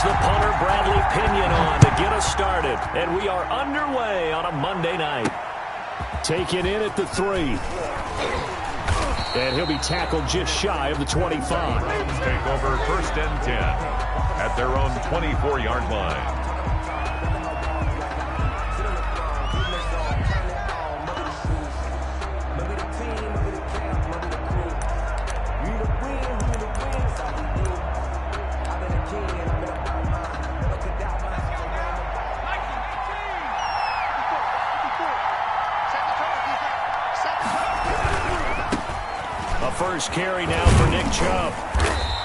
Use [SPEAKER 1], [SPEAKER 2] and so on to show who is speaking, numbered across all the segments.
[SPEAKER 1] brings the punter, Bradley Pinion, on to get us started. And we are underway on a Monday night. Taken in at the 3. And he'll be tackled just shy of the 25.
[SPEAKER 2] Take over 1st and 10 at their own 24-yard line.
[SPEAKER 1] First carry now for Nick Chubb.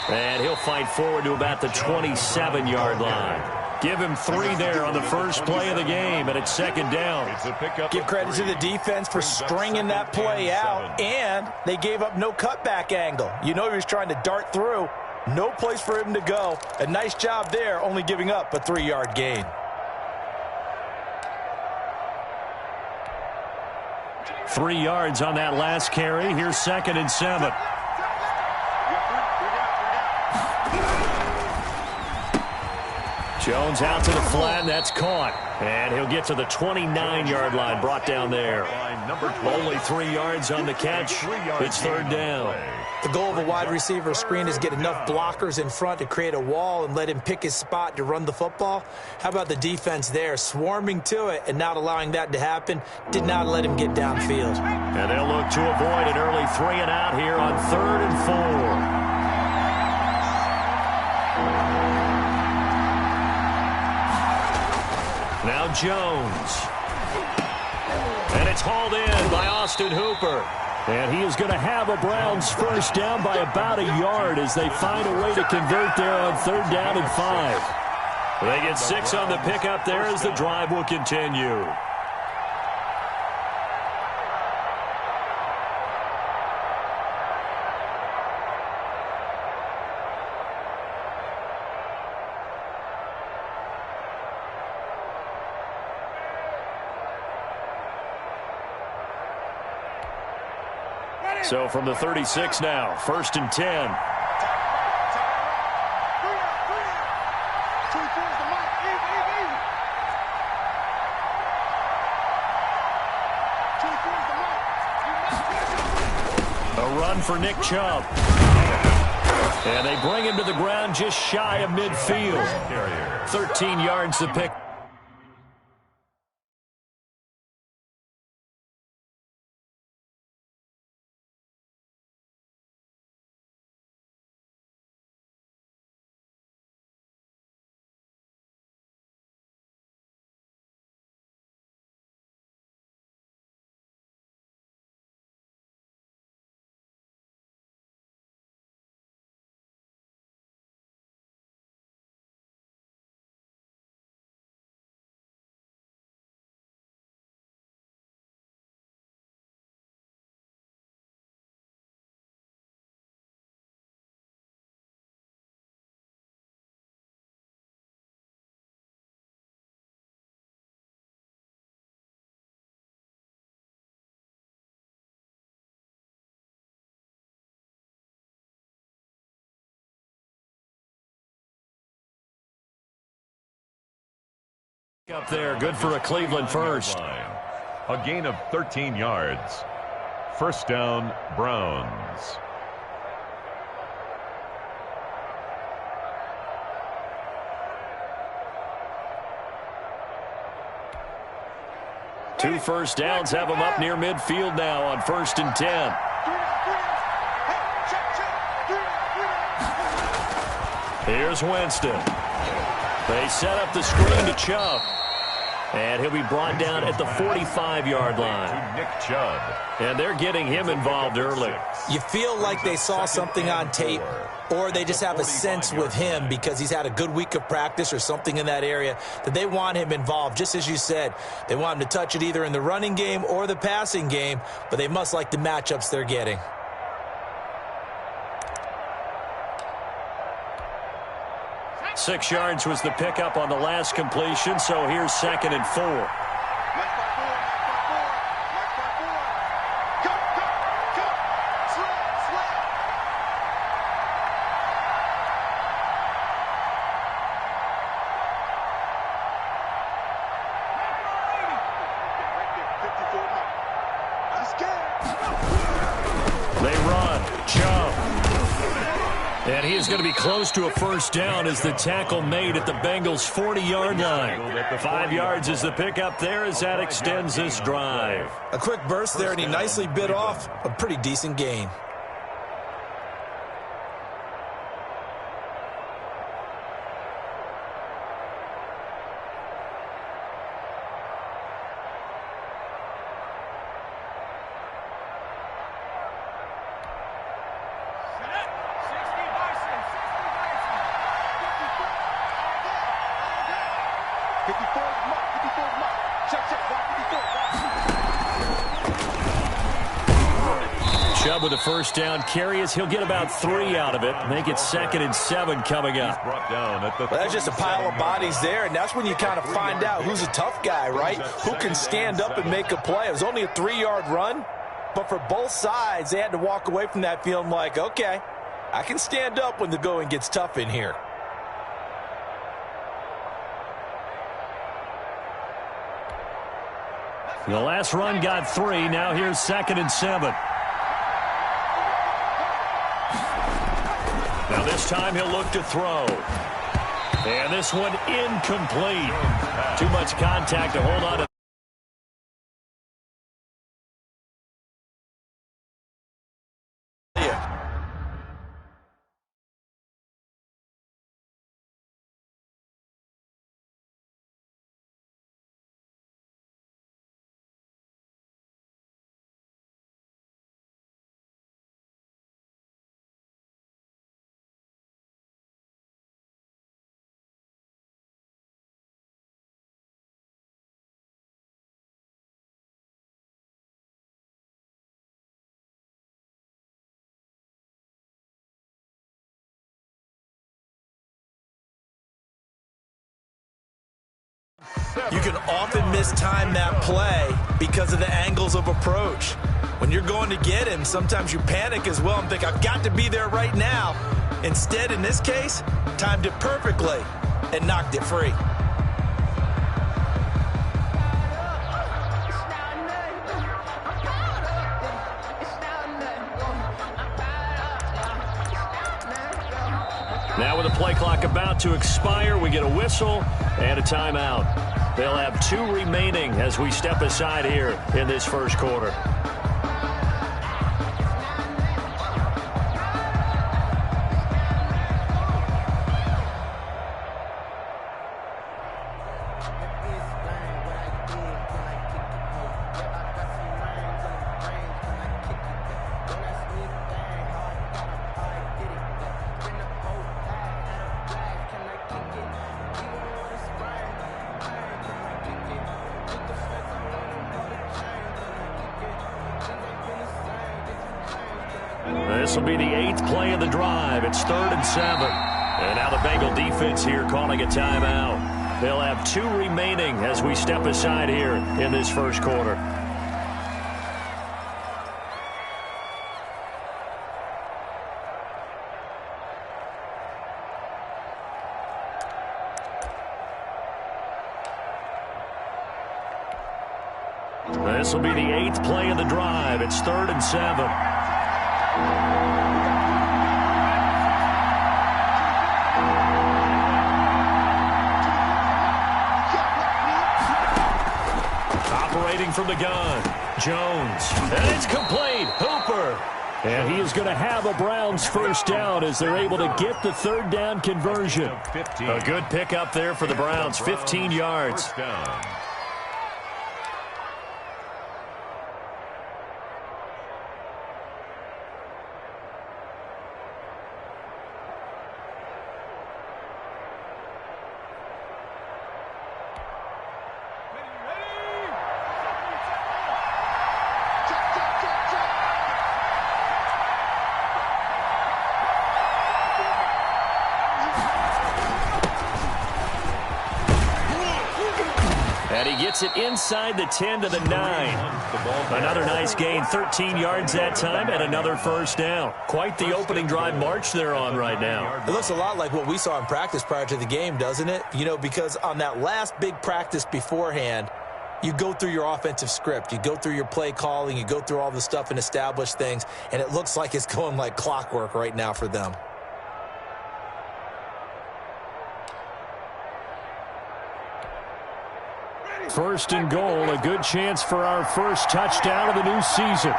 [SPEAKER 1] And he'll fight forward to about the 27-yard line. Give him 3 there on the first play of the game, and it's 2nd down.
[SPEAKER 3] Give credit to the defense for stringing that play out, and they gave up no cutback angle. You know he was trying to dart through. No place for him to go. A nice job there, only giving up a 3-yard gain.
[SPEAKER 1] 3 yards on that last carry. Here's 2nd and 7. Jones out to the flat, and that's caught. And he'll get to the 29-yard line, brought down there. Only 3 yards on the catch. It's 3rd down.
[SPEAKER 3] The goal of a wide receiver screen is get enough blockers in front to create a wall and let him pick his spot to run the football. How about the defense there, swarming to it and not allowing that to happen? Did not let him get downfield.
[SPEAKER 1] And they'll look to avoid an early 3 and out here on 3rd and 4. Now Jones. And it's hauled in by Austin Hooper. And he is going to have a Browns first down by about a yard as they find a way to convert there on 3rd down and 5. They get 6 on the pickup there as the drive will continue. So from the 36 now, 1st and 10. A run for Nick Chubb. And they bring him to the ground just shy of midfield. 13 yards to pick. Up there, good for a Cleveland first.
[SPEAKER 2] A gain of 13 yards. 1st down, Browns.
[SPEAKER 1] Two first downs have them up near midfield now on 1st and 10. Here's Winston. They set up the screen to Chubb. And he'll be brought down at the 45-yard line.
[SPEAKER 2] Nick Chubb.
[SPEAKER 1] And they're getting him involved early.
[SPEAKER 3] You feel like they saw something on tape, or they just have a sense with him because he's had a good week of practice or something in that area that they want him involved. Just as you said, they want him to touch it either in the running game or the passing game, but they must like the matchups they're getting.
[SPEAKER 1] Six yards was the pickup on the last completion, so here's 2nd and 4. They run. Jump. And he is going to be close to a first down as the tackle made at the Bengals' 40-yard line. 5 yards is the pickup there as that extends this drive.
[SPEAKER 3] A quick burst there, and he nicely bit off a pretty decent gain.
[SPEAKER 1] Chubb with a first down carry as he'll get about 3 out of it. Make it 2nd and 7 coming up.
[SPEAKER 3] Well, that's just a pile of bodies there, and that's when you kind of find out who's a tough guy, right? Who can stand up and make a play. It was only a 3-yard run, but for both sides, they had to walk away from that feeling like, okay, I can stand up when the going gets tough in here.
[SPEAKER 1] The last run got 3. Now here's 2nd and 7. Now this time he'll look to throw. And this one incomplete. Too much contact to hold on to.
[SPEAKER 3] You can often mistime that play because of the angles of approach. When you're going to get him, sometimes you panic as well and think, I've got to be there right now. Instead, in this case, timed it perfectly and knocked it free.
[SPEAKER 1] Now with the play clock about to expire, we get a whistle and a timeout. They'll have 2 remaining as we step aside here in this first quarter. This will be the 8th play of the drive. It's 3rd and 7. And now the Bengal defense here calling a timeout. They'll have 2 remaining as we step aside here in this first quarter. This will be the 8th play of the drive. It's 3rd and 7. Operating from the gun, Jones. And it's complete. Hooper. And he is going to have a Browns first down as they're able to get the 3rd down conversion. A good pickup there for the Browns, 15 yards. And he gets it inside the 10 to the 9. Another nice gain, 13 yards that time, and another first down. Quite the opening drive march they're on right now.
[SPEAKER 3] It looks a lot like what we saw in practice prior to the game, doesn't it? You know, because on that last big practice beforehand, you go through your offensive script. You go through your play calling. You go through all the stuff and establish things, and it looks like it's going like clockwork right now for them.
[SPEAKER 1] First and goal, a good chance for our first touchdown of the new season.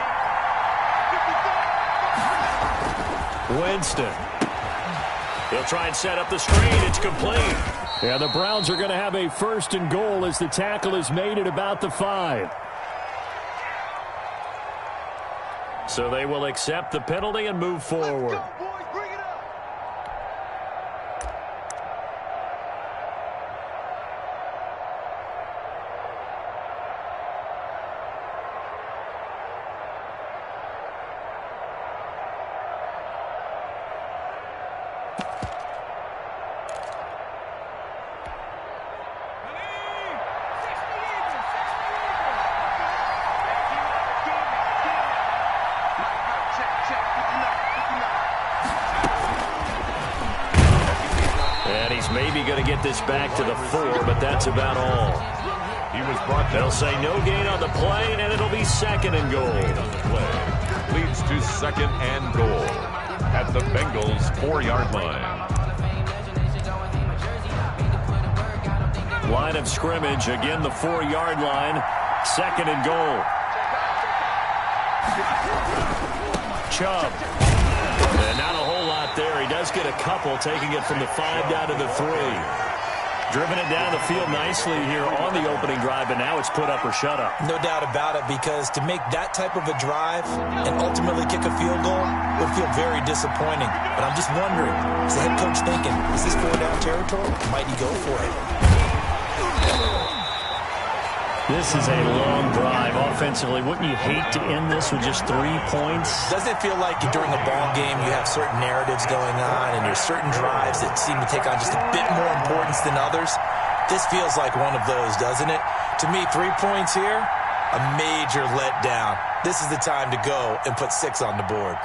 [SPEAKER 1] Winston. He'll try and set up the screen. It's complete. Yeah, the Browns are going to have a first and goal as the tackle is made at about the 5. So they will accept the penalty and move forward. Maybe going to get this back to the 4, but that's about all.
[SPEAKER 2] He was brought down.
[SPEAKER 1] They'll say no gain on the play, and it'll be second and goal.
[SPEAKER 2] On the play leads to second and goal at the Bengals' 4-yard line.
[SPEAKER 1] Line of scrimmage, again the 4-yard line. Second and goal. Chubb. And not a whole lot there. He does get a couple, taking it from the 5 down to the 3. Driven it down the field nicely here on the opening drive, but now it's put up or shut up.
[SPEAKER 3] No doubt about it, because to make that type of a drive and ultimately kick a field goal would feel very disappointing. But I'm just wondering, is the head coach thinking, is this 4-down territory? Might he go for it?
[SPEAKER 1] This is a long drive. Offensively, wouldn't you hate to end this with just 3 points?
[SPEAKER 3] Doesn't it feel like during a ball game you have certain narratives going on and there's certain drives that seem to take on just a bit more importance than others? This feels like one of those, doesn't it? To me, 3 points here, a major letdown. This is the time to go and put 6 on the board.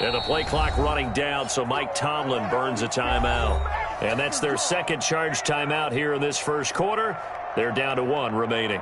[SPEAKER 1] And the play clock running down, so Mike Tomlin burns a timeout. And that's their second charge timeout here in this first quarter. They're down to 1 remaining.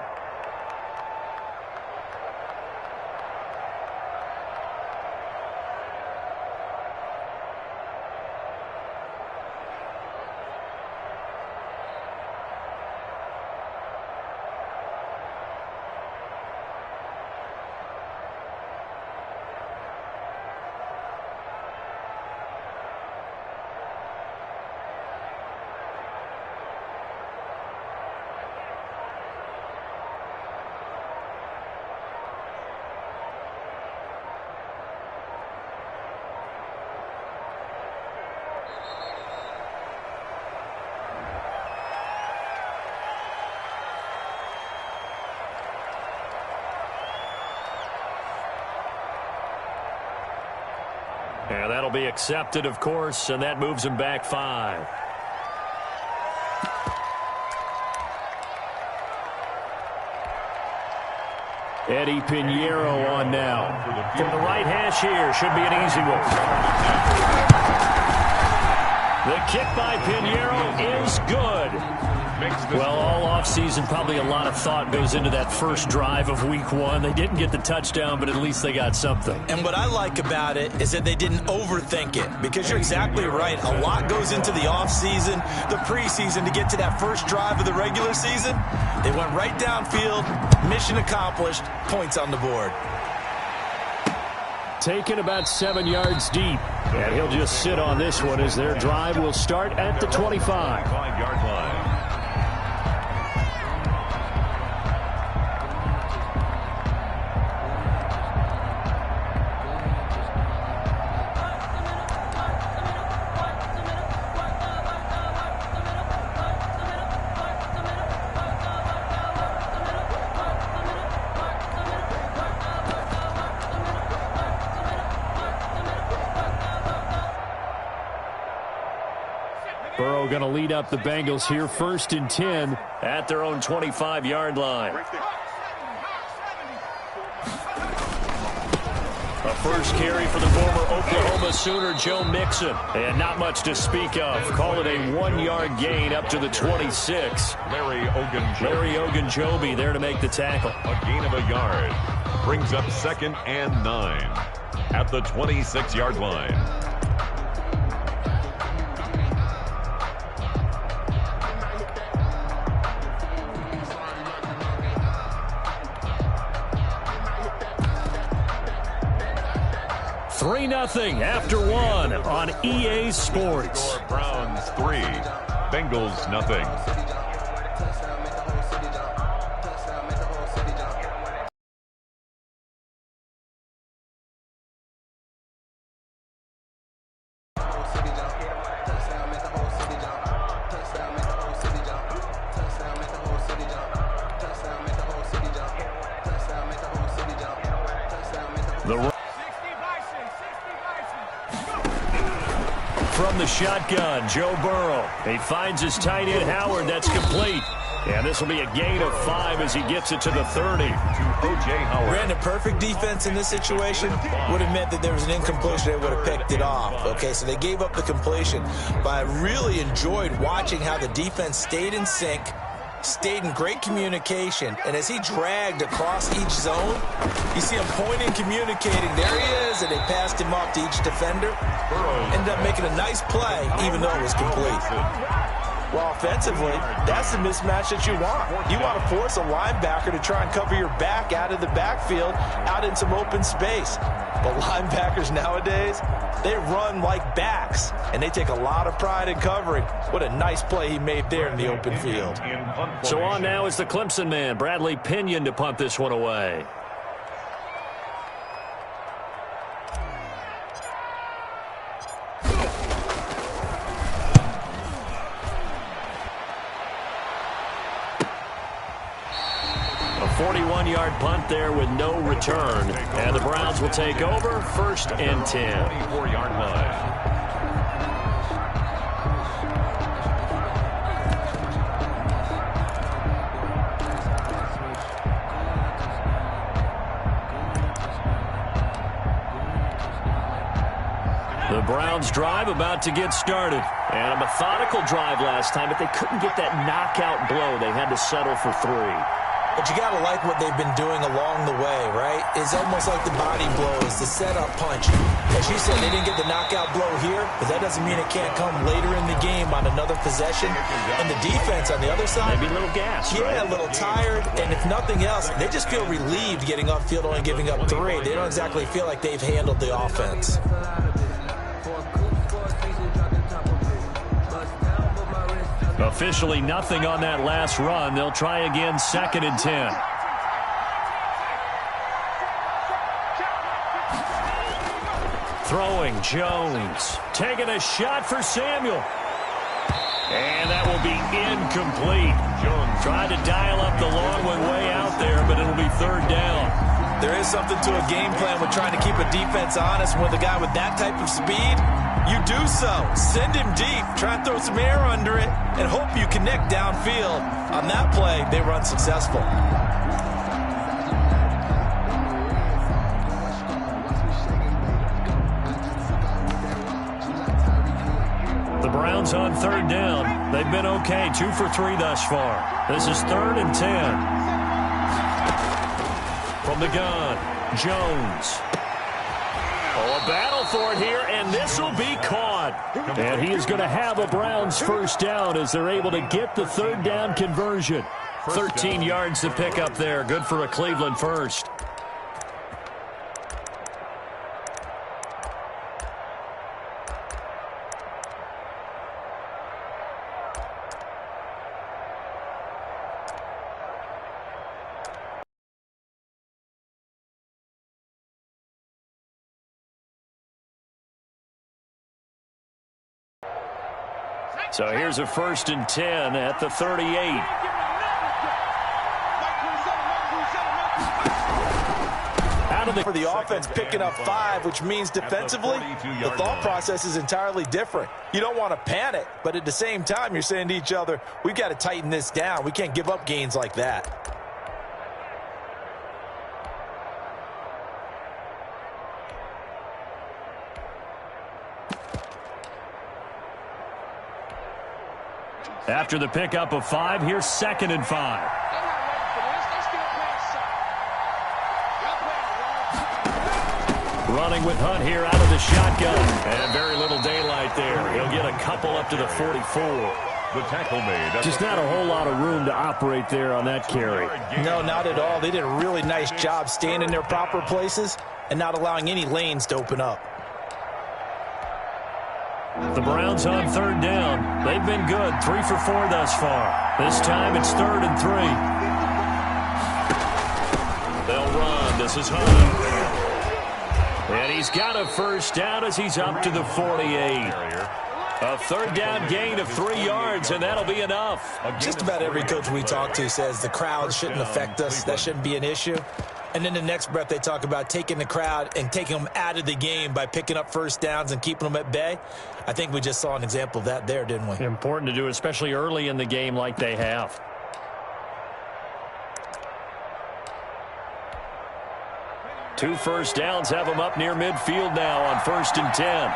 [SPEAKER 1] And that'll be accepted, of course, and that moves him back 5. Eddie Pinheiro on now. From the right hash here, should be an easy one. The kick by Pinheiro is good. Well, all offseason, probably a lot of thought goes into that first drive of week 1. They didn't get the touchdown, but at least they got something.
[SPEAKER 3] And what I like about it is that they didn't overthink it, because you're exactly right. A lot goes into the offseason, the preseason, to get to that first drive of the regular season. They went right downfield, mission accomplished, points on the board.
[SPEAKER 1] Taken about 7 yards deep, and he'll just sit on this one as their drive will start at the 25.
[SPEAKER 2] 5-yard line.
[SPEAKER 1] Burrow going to lead up the Bengals here, 1st and 10 at their own 25-yard line. first carry for the former Oklahoma Sooner, Joe Mixon. And not much to speak of. Call it a 1-yard gain up to the 26.
[SPEAKER 2] Larry Ogunjobi
[SPEAKER 1] there to make the tackle.
[SPEAKER 2] A gain of a yard. Brings up 2nd and 9 at the 26-yard line.
[SPEAKER 1] Three 0 after one on EA Sports.
[SPEAKER 2] Browns 3, Bengals nothing.
[SPEAKER 1] From the shotgun, Joe Burrow. He finds his tight end, Howard. That's complete. And this will be a gain of 5 as he gets it to the 30.
[SPEAKER 2] To O.J. Howard.
[SPEAKER 3] Granted, perfect defense in this situation would have meant that there was an incompletion. They would have picked it off. Okay, so they gave up the completion. But I really enjoyed watching how the defense stayed in sync, stayed in great communication, and as he dragged across each zone, you see him pointing, communicating. There he is, and they passed him off to each defender. Ended up making a nice play, even though it was complete. Well, offensively, that's the mismatch that you want. You want to force a linebacker to try and cover your back out of the backfield, out in some open space. But linebackers nowadays, they run like backs, and they take a lot of pride in covering. What a nice play he made there in the open field.
[SPEAKER 1] So on now is the Clemson man, Bradley Pinion, to punt this one away. A 41-yard punt there with no return. And the Browns will take over 1st and 10.
[SPEAKER 2] 24-yard line.
[SPEAKER 1] The Browns drive about to get started. And a methodical drive last time, but they couldn't get that knockout blow. They had to settle for 3.
[SPEAKER 3] But you got to like what they've been doing along the way, right? It's almost like the body blows, the setup punch. As you said, they didn't get the knockout blow here, but that doesn't mean it can't come later in the game on another possession. And the defense on the other side,
[SPEAKER 1] maybe a little gas,
[SPEAKER 3] yeah,
[SPEAKER 1] right?
[SPEAKER 3] A little tired. And if nothing else, they just feel relieved getting upfield, only giving up 3. They don't exactly feel like they've handled the offense.
[SPEAKER 1] Officially nothing on that last run. They'll try again 2nd and 10. Throwing, Jones. Taking a shot for Samuel. And that will be incomplete. Jones tried to dial up the long one way out there, but it'll be 3rd down.
[SPEAKER 3] There is something to a game plan with trying to keep a defense honest. With a guy with that type of speed, you do so. Send him deep. Try and throw some air under it and hope you connect downfield. On that play, they run successful.
[SPEAKER 1] The Browns on 3rd down. They've been okay. 2 for 3 thus far. This is 3rd and 10. From the gun, Jones. Oh, a battle for it here, and this will be caught. And he is going to have a Browns 1st down as they're able to get the 3rd down conversion. 13 yards to pick up there. Good for a Cleveland 1st. So here's a 1st and 10 at the 38.
[SPEAKER 3] For the offense picking up 5, which means defensively, the thought process is entirely different. You don't want to panic, but at the same time, you're saying to each other, we've got to tighten this down. We can't give up gains like that.
[SPEAKER 1] After the pickup of 5, here's 2nd and 5. Running with Hunt here out of the shotgun. And very little daylight there. He'll get a couple up to the 44.
[SPEAKER 2] The tackle made.
[SPEAKER 1] Just not a whole lot of room to operate there on that carry.
[SPEAKER 3] No, not at all. They did a really nice job staying in their proper places and not allowing any lanes to open up.
[SPEAKER 1] The Browns on 3rd down. They've been good. 3 for 4 thus far. This time it's 3rd and 3. They'll run. This is Hunt. And he's got a first down as he's up to the 48. A 3rd down gain of 3 yards, and that'll be enough.
[SPEAKER 3] Just about every coach we talk to says the crowd shouldn't affect us. That shouldn't be an issue. And then the next breath they talk about taking the crowd and taking them out of the game by picking up first downs and keeping them at bay. I think we just saw an example of that there, didn't we?
[SPEAKER 1] Important to do, especially early in the game like they have. Two first downs have them up near midfield now on 1st and 10.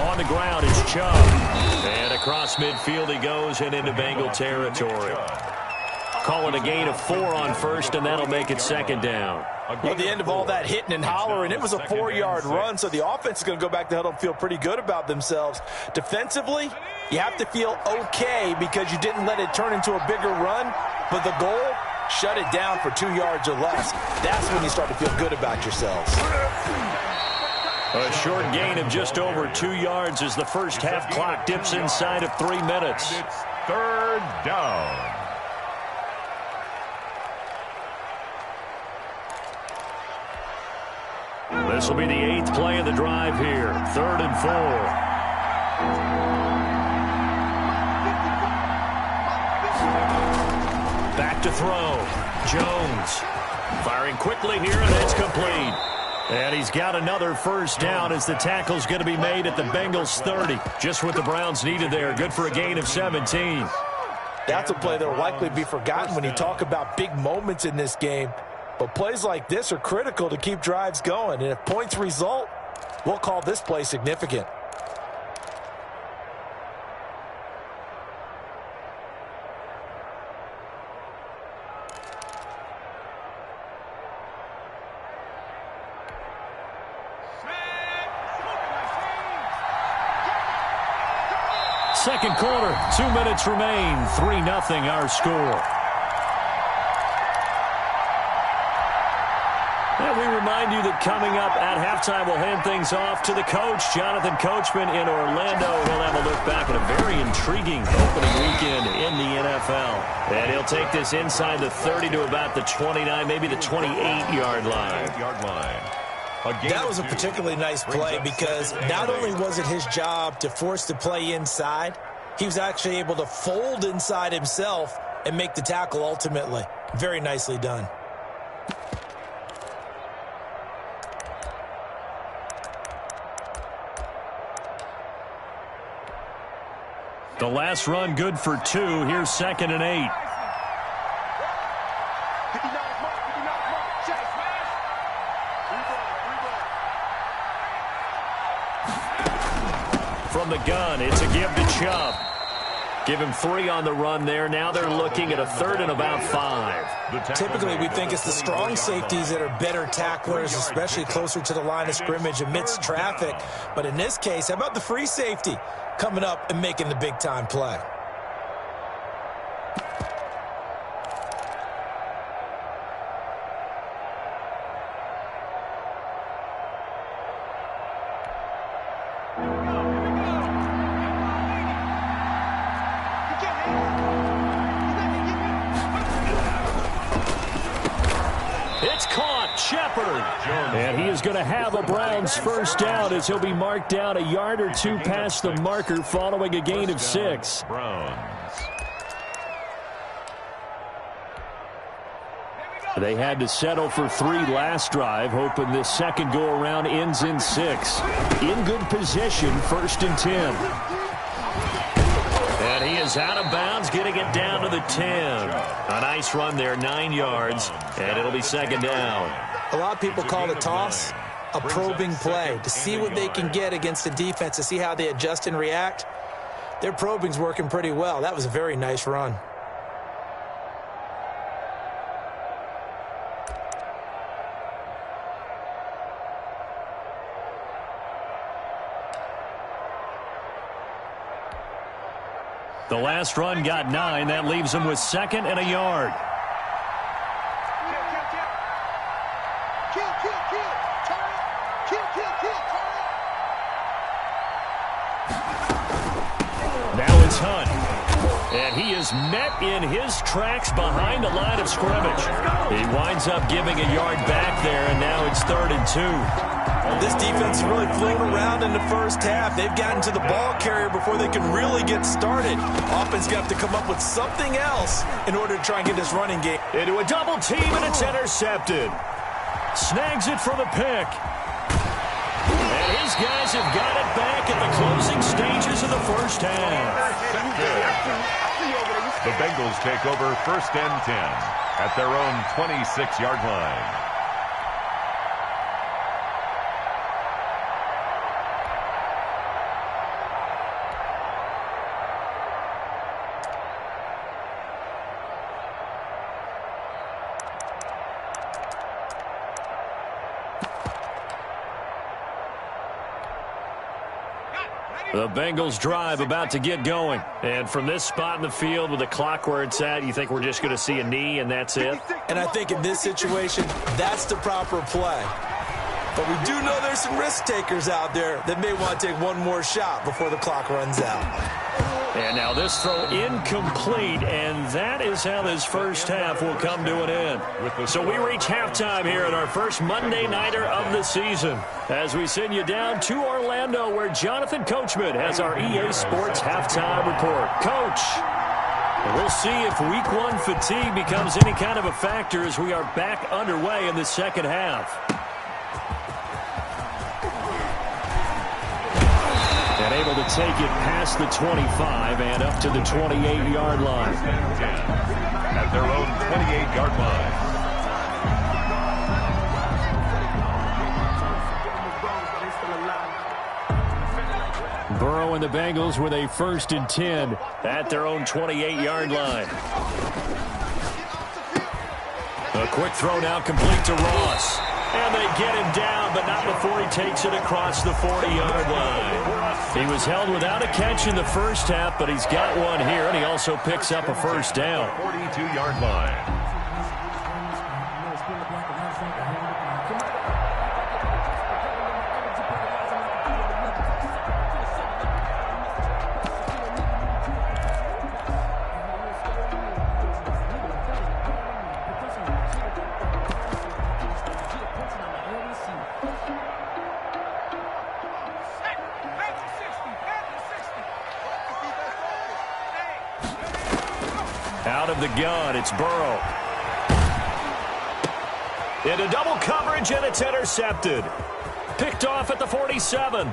[SPEAKER 1] On the ground, it's Chubb. And across midfield he goes and into Bengal territory. Call it a gain of 4 on 1st, and that'll make it 2nd down.
[SPEAKER 3] Well, at the end of all that hitting and hollering, it was a 4-yard run, so the offense is going to go back to huddle and feel pretty good about themselves. Defensively, you have to feel okay because you didn't let it turn into a bigger run, but the goal, shut it down for 2 yards or less. That's when you start to feel good about yourselves.
[SPEAKER 1] A short gain of just over 2 yards as the first half clock dips inside of 3 minutes.
[SPEAKER 2] It's 3rd down.
[SPEAKER 1] This will be the 8th play of the drive here. 3rd and 4. Back to throw. Jones firing quickly here, and it's complete. And he's got another first down as the tackle's going to be made at the Bengals 30. Just what the Browns needed there. Good for a gain of 17.
[SPEAKER 3] That's a play that will likely be forgotten when you talk about big moments in this game. But plays like this are critical to keep drives going. And if points result, we'll call this play significant.
[SPEAKER 1] Second quarter, 2 minutes remain. 3-0 our score. And we remind you that coming up at halftime, we'll hand things off to the coach, Jonathan Coachman in Orlando. He'll have a look back at a very intriguing opening weekend in the NFL. And he'll take this inside the 30 to about the 29, maybe the 28-yard line.
[SPEAKER 3] That was a particularly nice play because not only was it his job to force the play inside, he was actually able to fold inside himself and make the tackle ultimately. Very nicely done.
[SPEAKER 1] The last run good for 2. Here's 2nd and 8. From the gun, it's a give to Chubb. Give him 3 on the run there. Now they're looking at a 3rd and about 5.
[SPEAKER 3] Typically, we think it's the strong safeties that are better tacklers, especially closer to the line of scrimmage amidst traffic. But in this case, how about the free safety coming up and making the big-time play?
[SPEAKER 1] And he is going to have a Browns first down as he'll be marked down a yard or 2 past the marker following a gain of 6. They had to settle for 3 last drive, hoping this second go-around ends in 6. In good position, 1st and 10. And he is out of bounds, getting it down to the 10. A nice run there, 9 yards, and it'll be second down.
[SPEAKER 3] A lot of people call the toss a probing play to see what they can get against the defense, to see how they adjust and react. Their probing's working pretty well. That was a very nice run.
[SPEAKER 1] The last run got 9. That leaves them with second and a yard. Now it's Hunt. And he is met in his tracks behind the line of scrimmage. He winds up giving a yard back there, and now it's 3rd and 2.
[SPEAKER 3] This defense has really flown around in the first half. They've gotten to the ball carrier before they can really get started. Offense going to have to come up with something else in order to try and get this running game.
[SPEAKER 1] Into a double team, and it's intercepted. Snags it for the pick. And his guys have got it back at the closing stages of the first half.
[SPEAKER 2] The Bengals take over 1st and 10 at their own 26-yard line.
[SPEAKER 1] The Bengals drive about to get going. And from this spot in the field with the clock where it's at, you think we're just going to see a knee and that's it?
[SPEAKER 3] And I think in this situation, that's the proper play. But we do know there's some risk takers out there that may want to take one more shot before the clock runs out.
[SPEAKER 1] And now this throw incomplete, and that is how this first half will come to an end. So we reach halftime here at our first Monday Nighter of the season as we send you down to Orlando where Jonathan Coachman has our EA Sports halftime report. Coach, we'll see if Week 1 fatigue becomes any kind of a factor as we are back underway in the second half. And able to take it past the 25 and up to the 28-yard line.
[SPEAKER 2] At their own 28-yard
[SPEAKER 1] line. Burrow and the Bengals with a 1st and 10 at their own 28-yard line. A quick throw now complete to Ross. And they get him down, but not before he takes it across the 40-yard line. He was held without a catch in the first half, but he's got one here, and he also picks up a first down.
[SPEAKER 2] 42-yard line.
[SPEAKER 1] Out of the gun, it's Burrow. Into double coverage, and it's intercepted. Picked off at the 47.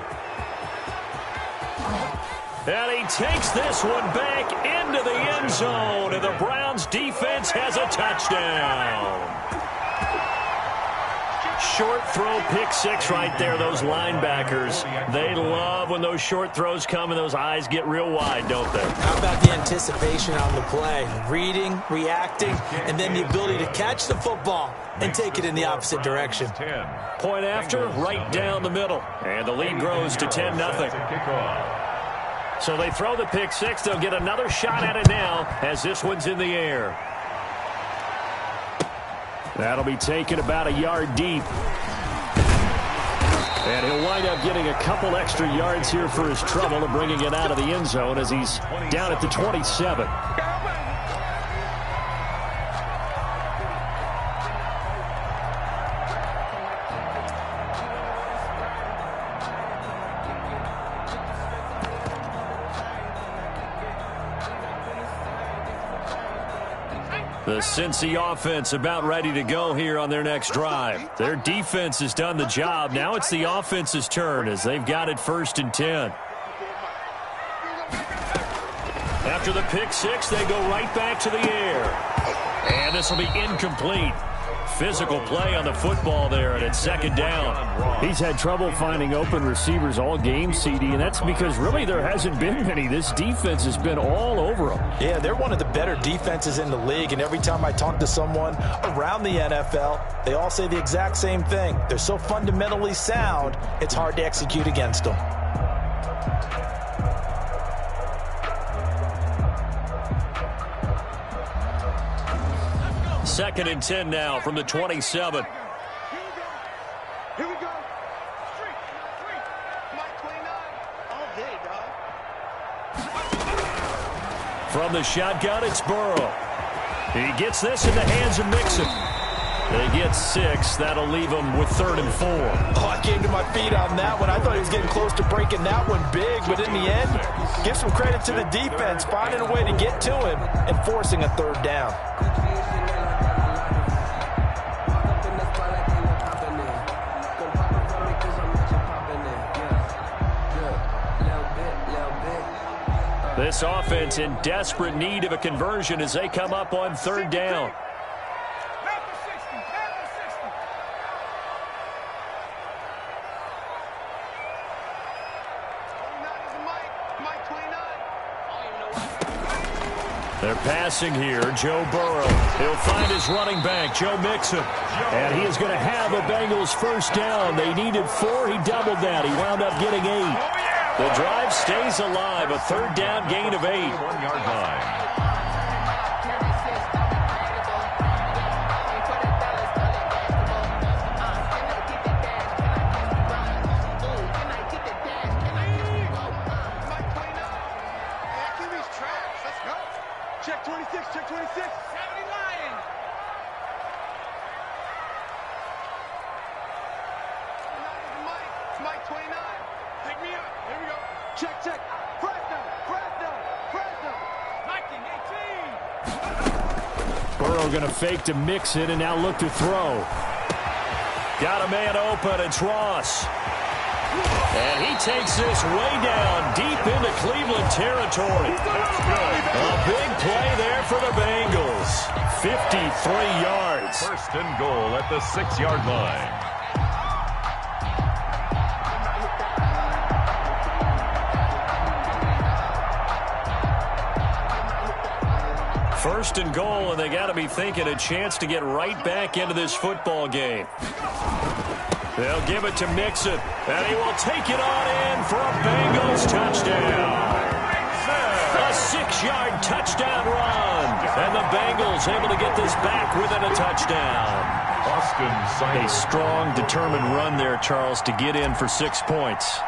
[SPEAKER 1] And he takes this one back into the end zone, and the Browns defense has a touchdown. Short throw, pick six right there. Those linebackers, they love when those short throws come and those eyes get real wide, don't they?
[SPEAKER 3] How about the anticipation on the play? Reading, reacting, and then the ability to catch the football and take it in the opposite direction.
[SPEAKER 1] Point after, right down the middle. And the lead grows to 10-0. So they throw the pick six. They'll get another shot at it now as this one's in the air. That'll be taken about a yard deep. And he'll wind up getting a couple extra yards here for his trouble and bringing it out of the end zone as he's down at the 27. The Cincy offense about ready to go here on their next drive. Their defense has done the job. Now it's the offense's turn as they've got it 1st and 10. After the pick six, they go right back to the air. And this will be incomplete. Physical play on the football there, and it's second down.
[SPEAKER 4] He's had trouble finding open receivers all game, CD, and that's because really there hasn't been many. This defense has been all over them.
[SPEAKER 3] Yeah, they're one of the better defenses in the league, and every time I talk to someone around the NFL, they all say the exact same thing. They're so fundamentally sound, it's hard to execute against them.
[SPEAKER 1] Second and 10 now from the 27.
[SPEAKER 5] Here we go. Street. Mike 29. All day, dog.
[SPEAKER 1] From the shotgun, it's Burrow. He gets this in the hands of Mixon. They get 6. That'll leave him with 3rd and 4.
[SPEAKER 3] Oh, I came to my feet on that one. I thought he was getting close to breaking that one big, but in the end, give some credit to the defense, finding a way to get to him and forcing a 3rd down.
[SPEAKER 1] This offense in desperate need of a conversion as they come up on 3rd down. They're passing here. Joe Burrow. He'll find his running back, Joe Mixon. And he is going to have a Bengals first down. They needed 4. He doubled that. He wound up getting 8. The drive stays alive. A 3rd down gain of 8.
[SPEAKER 2] 1-yard line.
[SPEAKER 5] Check 26, check 26. 70 Lions. Mike 29. Pick me up. Here we go. Check. Fresno. 1918.
[SPEAKER 4] Burrow going to fake to Mixon and now look to throw.
[SPEAKER 1] Got a man open. It's Ross. And he takes this way down deep into Cleveland territory. A big play there for the Bengals. 53 yards.
[SPEAKER 2] 1st and goal at the 6-yard line.
[SPEAKER 1] First and goal, and they got to be thinking a chance to get right back into this football game. They'll give it to Mixon, and he will take it on in for a Bengals touchdown. A 6-yard touchdown run, and the Bengals able to get this back within a touchdown. A strong, determined run there, Charles, to get in for 6 points.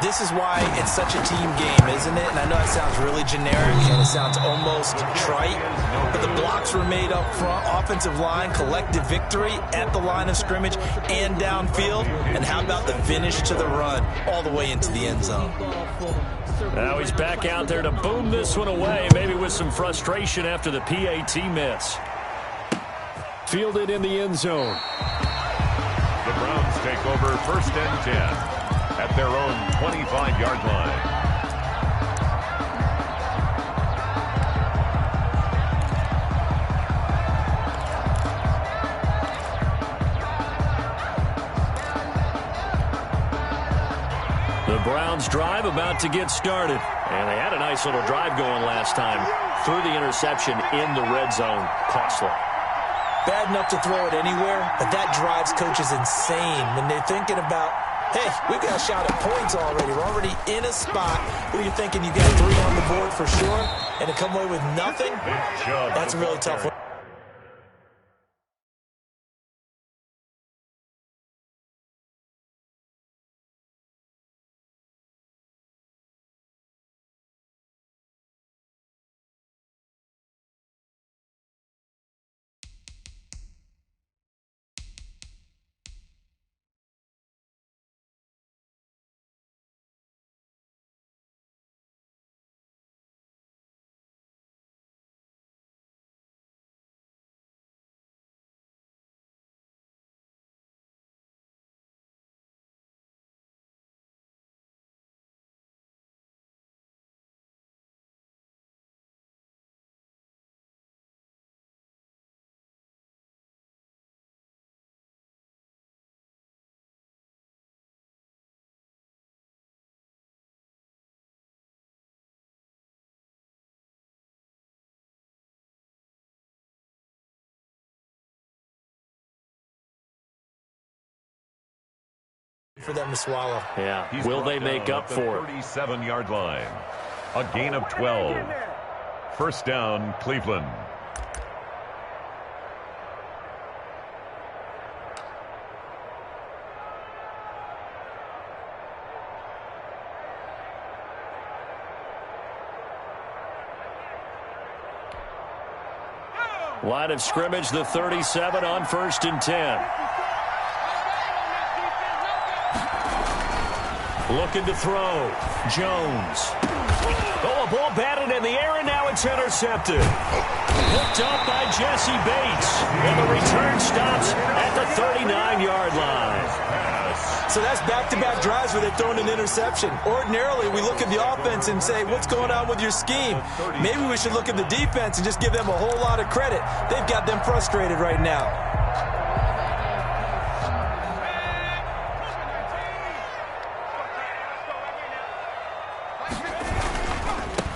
[SPEAKER 3] This is why it's such a team game, isn't it? And I know that sounds really generic and it sounds almost trite, but the blocks were made up front, offensive line, collective victory at the line of scrimmage and downfield. And how about the finish to the run all the way into the end zone?
[SPEAKER 1] Now he's back out there to boom this one away, maybe with some frustration after the PAT miss.
[SPEAKER 4] Fielded in the end zone.
[SPEAKER 2] The Browns take over 1st and 10. At their own 25-yard line.
[SPEAKER 1] The Browns drive about to get started. And they had a nice little drive going last time. Threw the interception in the red zone. Costly.
[SPEAKER 3] Bad enough to throw it anywhere, but that drives coaches insane when they're thinking about, hey, we've got a shot at points already. We're already in a spot where you're thinking you got 3 on the board for sure, and to come away with nothing, that's a really tough one. for them to swallow.
[SPEAKER 4] Yeah.
[SPEAKER 2] He's
[SPEAKER 4] Will they make up for it?
[SPEAKER 2] 37-yard line. A gain of 12. First down, Cleveland.
[SPEAKER 1] Line of scrimmage, the 37 on 1st and 10. Looking to throw. Jones. Oh, a ball batted in the air, and now it's intercepted. Picked up by Jesse Bates. And the return stops at the 39-yard line.
[SPEAKER 3] So that's back-to-back drives where they've thrown an interception. Ordinarily, we look at the offense and say, what's going on with your scheme? Maybe we should look at the defense and just give them a whole lot of credit. They've got them frustrated right now.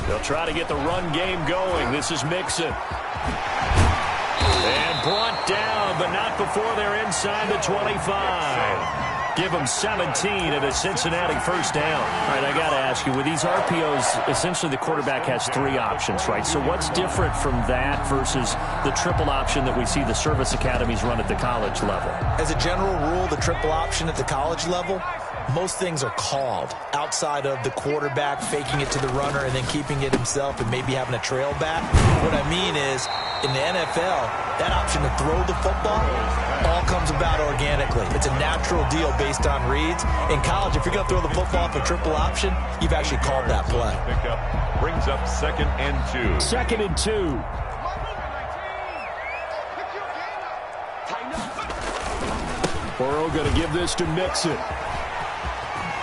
[SPEAKER 1] They'll try to get the run game going. This is Mixon. And brought down, but not before they're inside the 25. Give them 17 at a Cincinnati first down.
[SPEAKER 4] All right, I got to ask you, with these RPOs, essentially the quarterback has 3 options, right? So what's different from that versus the triple option that we see the service academies run at the college level?
[SPEAKER 3] As a general rule, the triple option at the college level, most things are called outside of the quarterback faking it to the runner and then keeping it himself and maybe having a trail back. What I mean is, in the NFL, that option to throw the football all comes about organically. It's a natural deal based on reads. In college, if you're going to throw the football off a triple option, you've actually called that play.
[SPEAKER 2] Pickup brings up 2nd and 2.
[SPEAKER 1] 2nd and 2. Burrow going to give this to Mixon.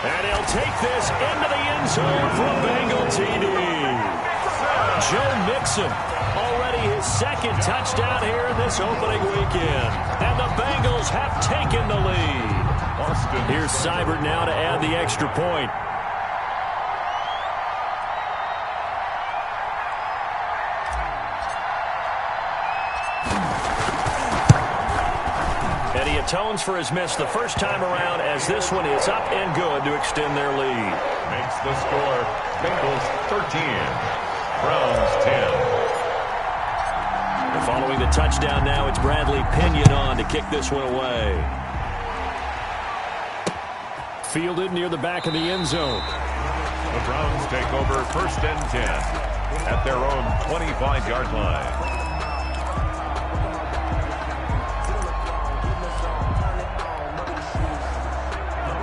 [SPEAKER 1] And he'll take this into the end zone for a Bengal TD. Joe Mixon, already his 2nd touchdown here in this opening weekend. And the Bengals have taken the lead. Here's Seibert now to add the extra point. And he atones for his miss the first time around, as this one is up and good to extend their lead.
[SPEAKER 2] Makes the score Bengals 13, Browns 10.
[SPEAKER 1] Following the touchdown now, it's Bradley Pinion on to kick this one away. Fielded near the back of the end zone.
[SPEAKER 2] The Browns take over 1st and 10 at their own 25-yard line.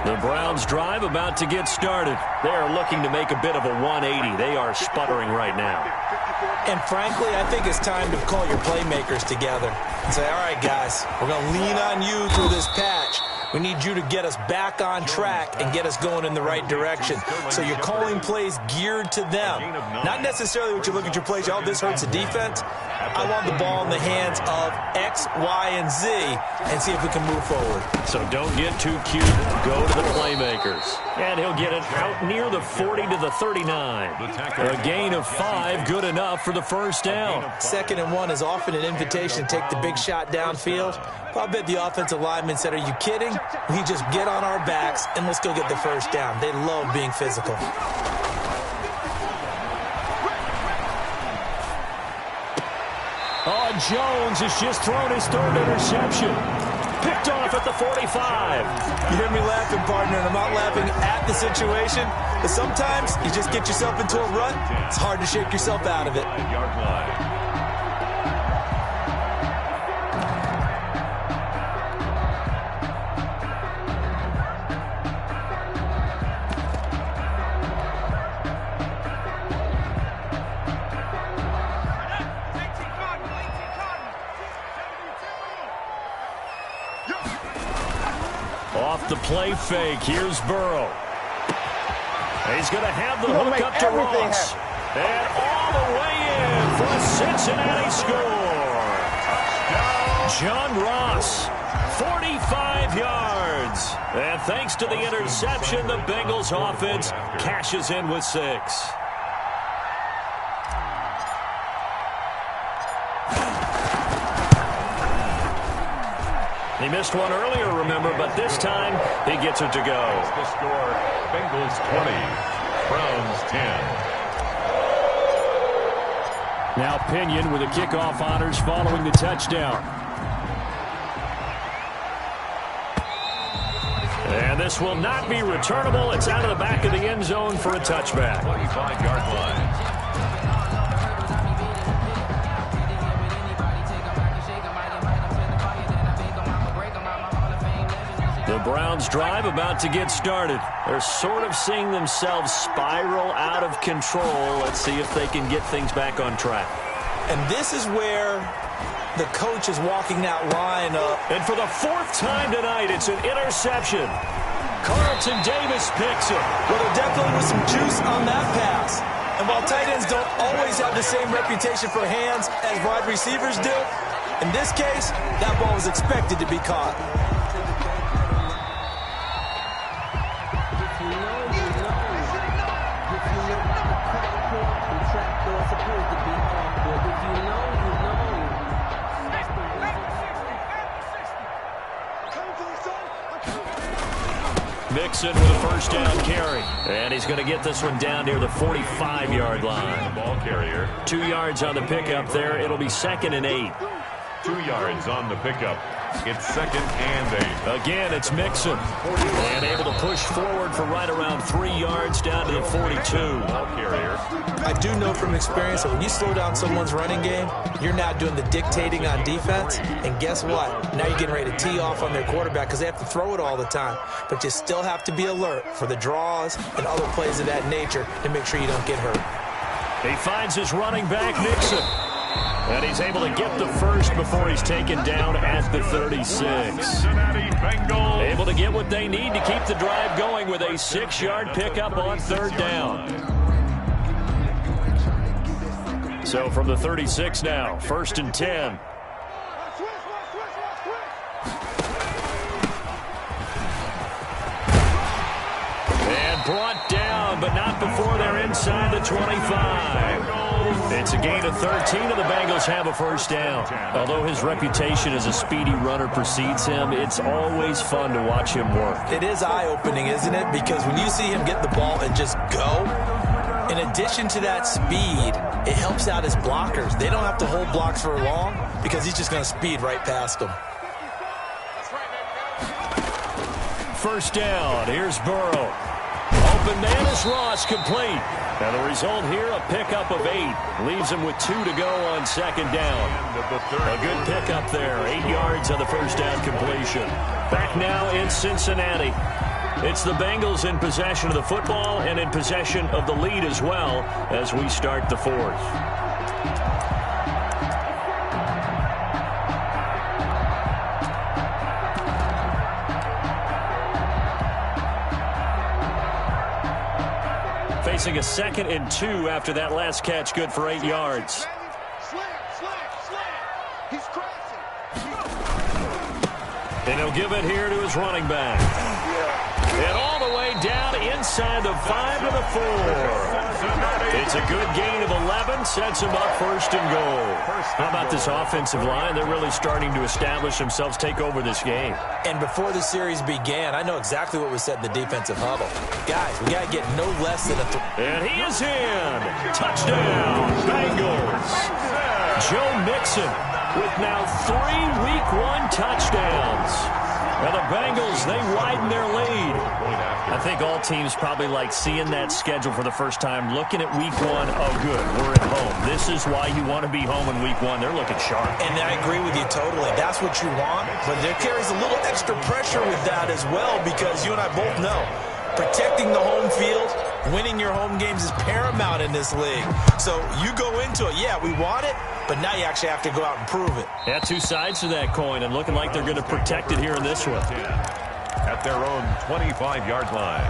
[SPEAKER 1] The Browns drive about to get started. They are looking to make a bit of a 180. They are sputtering right now.
[SPEAKER 3] And frankly, I think it's time to call your playmakers together and say, all right, guys, we're going to lean on you through this patch. We need you to get us back on track and get us going in the right direction. So you're calling plays geared to them. Not necessarily what you look at your plays, oh, this hurts the defense. I want the ball in the hands of X, Y, and Z and see if we can move forward.
[SPEAKER 1] So don't get too cute. Go to the playmakers. And he'll get it out near the 40 to the 39. A gain of 5, good enough for the first down.
[SPEAKER 3] 2nd and 1 is often an invitation to take the big shot downfield. I bet the offensive lineman said, are you kidding? We just get on our backs and let's go get the first down. They love being physical.
[SPEAKER 1] Oh, Jones has just thrown his 3rd interception. Picked off at the 45.
[SPEAKER 3] You hear me laughing, partner, and I'm not laughing at the situation, but sometimes you just get yourself into a rut. It's hard to shake yourself out of it.
[SPEAKER 1] Off the play fake, here's Burrow. He's going to have the hook up to Ross. And all the way in for a Cincinnati score. John Ross, 45 yards. And thanks to the interception, the Bengals offense cashes in with 6. He missed one earlier, remember, but this time he gets it to go.
[SPEAKER 2] That's the score, Bengals 20, Browns 10.
[SPEAKER 1] Now Pinion with the kickoff honors following the touchdown. And this will not be returnable. It's out of the back of the end zone for a touchback.
[SPEAKER 2] 25-yard line.
[SPEAKER 1] The Browns drive about to get started. They're sort of seeing themselves spiral out of control. Let's see if they can get things back on track.
[SPEAKER 3] And this is where the coach is walking that line up.
[SPEAKER 1] And for the fourth time tonight, it's an interception. Carlton Davis picks it.
[SPEAKER 3] Well, there definitely was some juice on that pass. And while tight ends don't always have the same reputation for hands as wide receivers do, in this case, that ball was expected to be caught.
[SPEAKER 1] Mixon with a first down carry. And he's going to get this one down near the 45-yard line.
[SPEAKER 2] Ball carrier.
[SPEAKER 1] 2 yards on the pickup there. It'll be 2nd and 8.
[SPEAKER 2] 2 yards on the pickup. It's 2nd and 8.
[SPEAKER 1] Again, it's Mixon. And able to push forward for right around 3 yards down to the 42.
[SPEAKER 2] Ball carrier.
[SPEAKER 3] I do know from experience that when you slow down someone's running game, you're now doing the dictating on defense. And guess what? Now you're getting ready to tee off on their quarterback because they have to throw it all the time. But you still have to be alert for the draws and other plays of that nature to make sure you don't get hurt.
[SPEAKER 1] He finds his running back, Mixon. And he's able to get the first before he's taken down at the 36.
[SPEAKER 2] Cincinnati Bengals.
[SPEAKER 1] Able to get what they need to keep the drive going with a 6-yard pickup on 3rd down. So from the 36 now, 1st and 10. And brought down, but not before they're inside the 25. It's a gain of 13, and the Bengals have a first down. Although his reputation as a speedy runner precedes him, it's always fun to watch him work.
[SPEAKER 3] It is eye-opening, isn't it? Because when you see him get the ball and just go, in addition to that speed, it helps out his blockers. They don't have to hold blocks for long because he's just going to speed right past them.
[SPEAKER 1] First down, here's Burrow. Open man is Ross, complete. And the result here, a pickup of 8. Leaves him with 2 to go on 2nd down. A good pickup there, 8 yards on the first down completion. Back now in Cincinnati. It's the Bengals in possession of the football and in possession of the lead as well as we start the 4th. Facing a 2nd and 2 after that last catch, good for 8 yards.
[SPEAKER 5] He's crossing.
[SPEAKER 1] And he'll give it here to his running back. And all the way down inside the 5 to the 4. It's a good gain of 11, sets him up 1st and goal. How about this offensive line? They're really starting to establish themselves, take over this game.
[SPEAKER 3] And before the series began, I know exactly what was said in the defensive huddle. Guys, we got to get no less than a...
[SPEAKER 1] And he is in. Touchdown, Bengals. Joe Mixon with now 3 Week 1 touchdowns. Now the Bengals, they widen their lead. I think all teams probably like seeing that schedule for the first time, looking at Week 1, oh good, we're at home. This is why you want to be home in Week 1. They're looking sharp.
[SPEAKER 3] And I agree with you totally. That's what you want, but there carries a little extra pressure with that as well because you and I both know protecting the home field, winning your home games is paramount in this league. So you go into it, yeah, we want it, but now you actually have to go out and prove it.
[SPEAKER 1] Yeah, 2 sides to that coin, and looking like they're going to protect it here in this one.
[SPEAKER 2] At their own 25-yard line.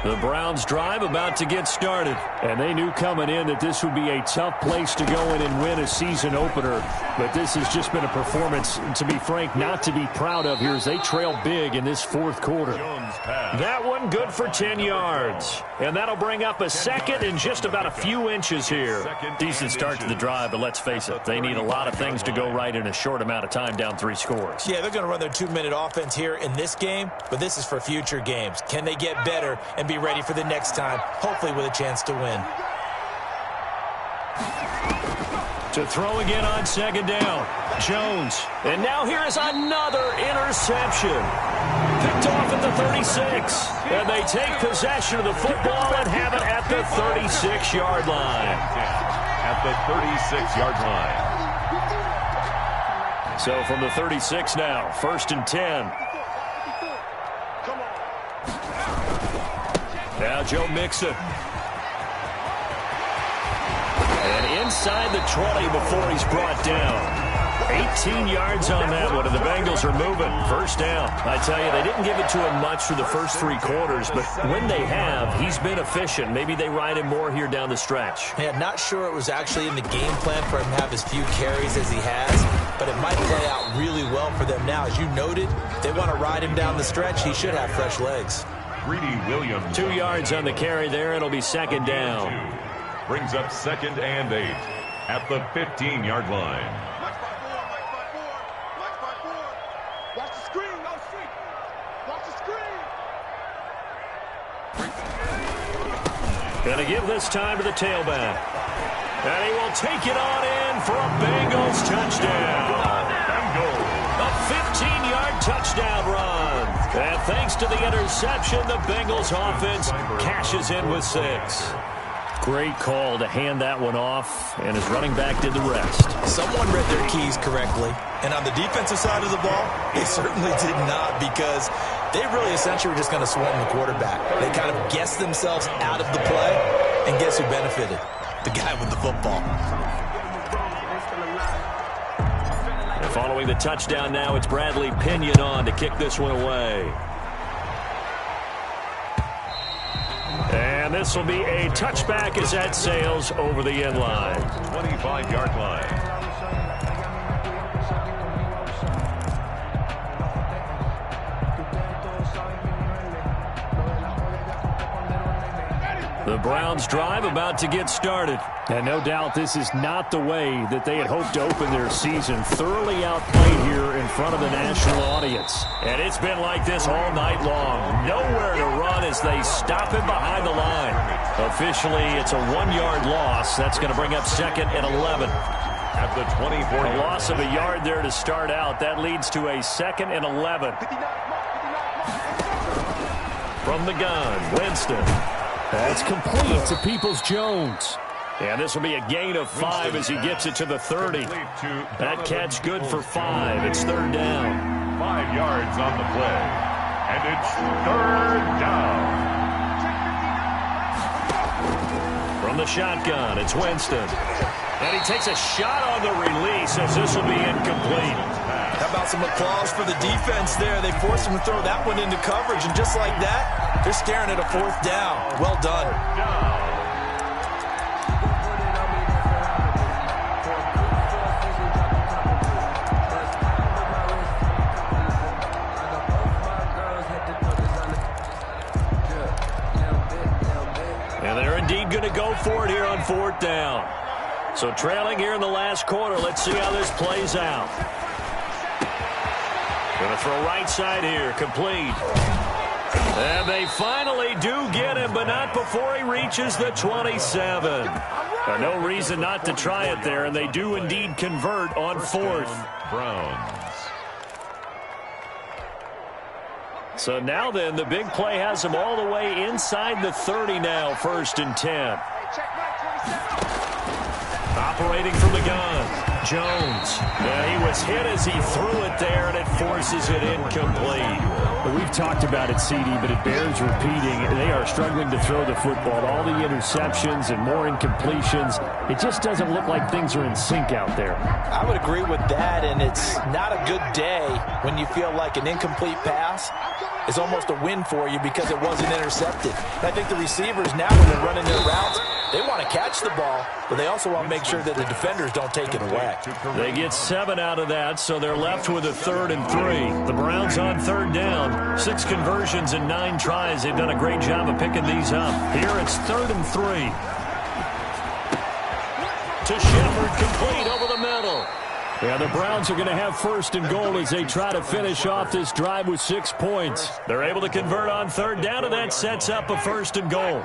[SPEAKER 1] The Browns drive about to get started. And they knew coming in that this would be a tough place to go in and win a season opener. But this has just been a performance, to be frank, not to be proud of here as they trail big in this fourth quarter. That one good for 10 yards. And that'll bring up a second and just about a few inches here. Decent start to the drive, but let's face it, they need a lot of things to go right in a short amount of time down 3 scores.
[SPEAKER 3] Yeah, they're going to run their 2-minute offense here in this game, but this is for future games. Can they get better and be ready for the next time, hopefully with a chance to win?
[SPEAKER 1] To throw again on second down, Jones. And now here is another interception. Picked off at the 36. And they take possession of the football and have it at the 36-yard line.
[SPEAKER 2] At the 36-yard line.
[SPEAKER 1] So from the 36 now, 1st and 10. Now Joe Mixon. And inside the 20 before he's brought down. 18 yards on that one, and the Bengals are moving. 1st down. I tell you, they didn't give it to him much for the first 3 quarters, but when they have, he's been efficient. Maybe they ride him more here down the stretch.
[SPEAKER 3] Yeah, not sure it was actually in the game plan for him to have as few carries as he has, but it might play out really well for them now. As you noted, if they want to ride him down the stretch, he should have fresh legs.
[SPEAKER 2] Greedy Williams.
[SPEAKER 1] 2 yards on the carry there. It'll be 2nd down.
[SPEAKER 2] Brings up 2nd and 8 at the 15-yard line.
[SPEAKER 5] Watch the screen. Watch the screen.
[SPEAKER 1] Gonna give this time to the tailback. And he will take it on in for a Bengals touchdown. A 15-yard touchdown run. And thanks to the interception, the Bengals offense cashes in with 6. Great call to hand that one off, and his running back did the rest.
[SPEAKER 3] Someone read their keys correctly, and on the defensive side of the ball, they certainly did not, because they really essentially were just going to swarm the quarterback. They kind of guessed themselves out of the play, and guess who benefited? The guy with the football.
[SPEAKER 1] And following the touchdown now, it's Bradley Pinion on to kick this one away. And this will be a touchback as that sails over the end line.
[SPEAKER 2] 25-yard line.
[SPEAKER 1] The Browns drive about to get started. And no doubt this is not the way that they had hoped to open their season. Thoroughly outplayed here in front of the national audience. And it's been like this all night long. Nowhere to run as they stop him behind the line. Officially, it's a 1-yard loss. That's going to bring up 2nd and 11.
[SPEAKER 2] At the 24.
[SPEAKER 1] A loss of a yard there to start out. That leads to a 2nd and 11. From the gun, Winston. That's complete to Peoples-Jones. And this will be a gain of 5 as he gets it to the 30. That catch good for 5. It's 3rd down.
[SPEAKER 2] 5 yards on the play. And it's 3rd down.
[SPEAKER 1] From the shotgun, it's Winston. And he takes a shot on the release as this will be incomplete.
[SPEAKER 3] How about some applause for the defense there? They forced him to throw that one into coverage, and just like that, they're staring at a 4th down. Well done.
[SPEAKER 1] And they're indeed going to go for it here on 4th down. So trailing here in the last quarter. Let's see how this plays out. Going to throw right side here. Complete. And they finally do get him, but not before he reaches the 27. No reason not to try it there, and they do indeed convert on 4th.
[SPEAKER 2] Browns.
[SPEAKER 1] So now then, the big play has him all the way inside the 30 now, 1st and 10. Operating from the gun, Jones. He was hit as he threw it there, and it forces it incomplete.
[SPEAKER 4] We've talked about it, CD, but it bears repeating. They are struggling to throw the football. All the interceptions and more incompletions. It just doesn't look like things are in sync out there.
[SPEAKER 3] I would agree with that, and it's not a good day when you feel like an incomplete pass is almost a win for you because it wasn't intercepted. And I think the receivers now, when they're running their routes, they want to catch the ball, but they also want to make sure that the defenders don't take it away.
[SPEAKER 1] They get 7 out of that, so they're left with a 3rd and 3. The Browns on 3rd down. 6 conversions and 9 tries. They've done a great job of picking these up. Here it's 3rd and 3. To Shepard, complete over the middle. Yeah, the Browns are going to have 1st and goal as they try to finish off this drive with 6 points. They're able to convert on 3rd down, and that sets up a 1st and goal.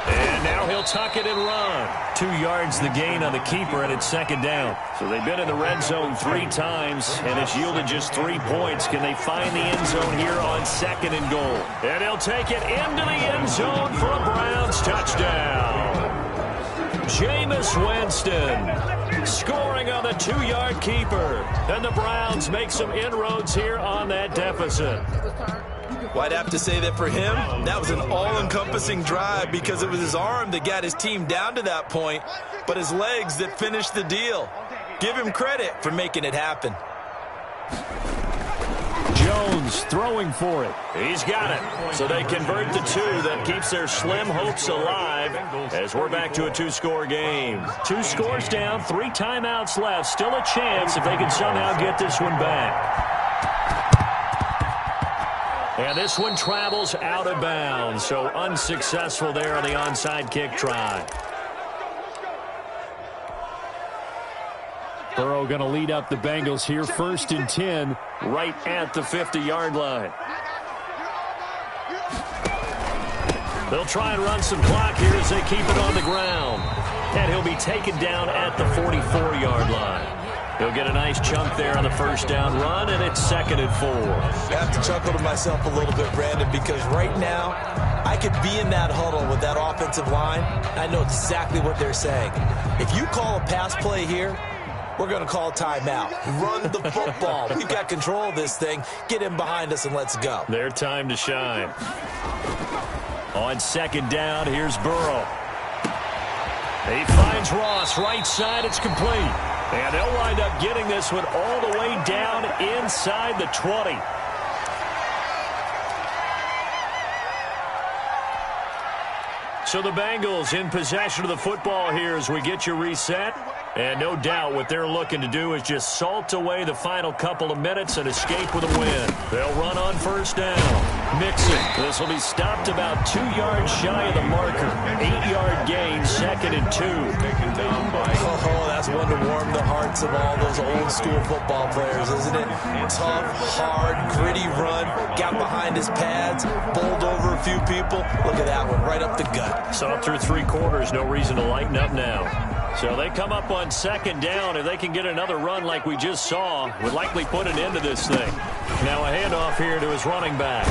[SPEAKER 1] And now he'll tuck it and run. 2 yards the gain on the keeper, and it's 2nd down. So they've been in the red zone 3 times, and it's yielded just 3 points. Can they find the end zone here on 2nd and goal? And he'll take it into the end zone for a Browns touchdown. Jameis Winston scoring on the 2-yard keeper. And the Browns make some inroads here on that deficit.
[SPEAKER 3] Well, I'd have to say that for him, that was an all-encompassing drive because it was his arm that got his team down to that point, but his legs that finished the deal. Give him credit for making it happen.
[SPEAKER 1] Jones throwing for it. He's got it. So they convert the 2. That keeps their slim hopes alive as we're back to a 2-score game. 2 scores down, 3 timeouts left. Still a chance if they can somehow get this one back. And this one travels out of bounds, so unsuccessful there on the onside kick try. Burrow going to lead up the Bengals here, 1st and 10, right at the 50-yard line. They'll try and run some clock here as they keep it on the ground. And he'll be taken down at the 44-yard line. He'll get a nice chunk there on the 1st down run, and it's 2nd and 4.
[SPEAKER 3] I have to chuckle to myself a little bit, Brandon, because right now I could be in that huddle with that offensive line. I know exactly what they're saying. If you call a pass play here, we're going to call timeout. Run the football. We've got control of this thing. Get him behind us and let's go.
[SPEAKER 1] Their time to shine. On 2nd down, here's Burrow. He finds Ross, right side, it's complete. And they'll wind up getting this one all the way down inside the 20. So the Bengals in possession of the football here as we get you reset. And no doubt what they're looking to do is just salt away the final couple of minutes and escape with a win. They'll run on 1st down. Mixon. This will be stopped about 2 yards shy of the marker. 8-yard gain, 2nd and 2.
[SPEAKER 3] Oh, that's one to warm the hearts of all those old-school football players, isn't it? Tough, hard, gritty run. Got behind his pads, bowled over a few people. Look at that one, right up the gut.
[SPEAKER 1] Saw through 3 quarters, no reason to lighten up now. So they come up on 2nd down. If they can get another run like we just saw, would likely put an end to this thing. Now a handoff here to his running back.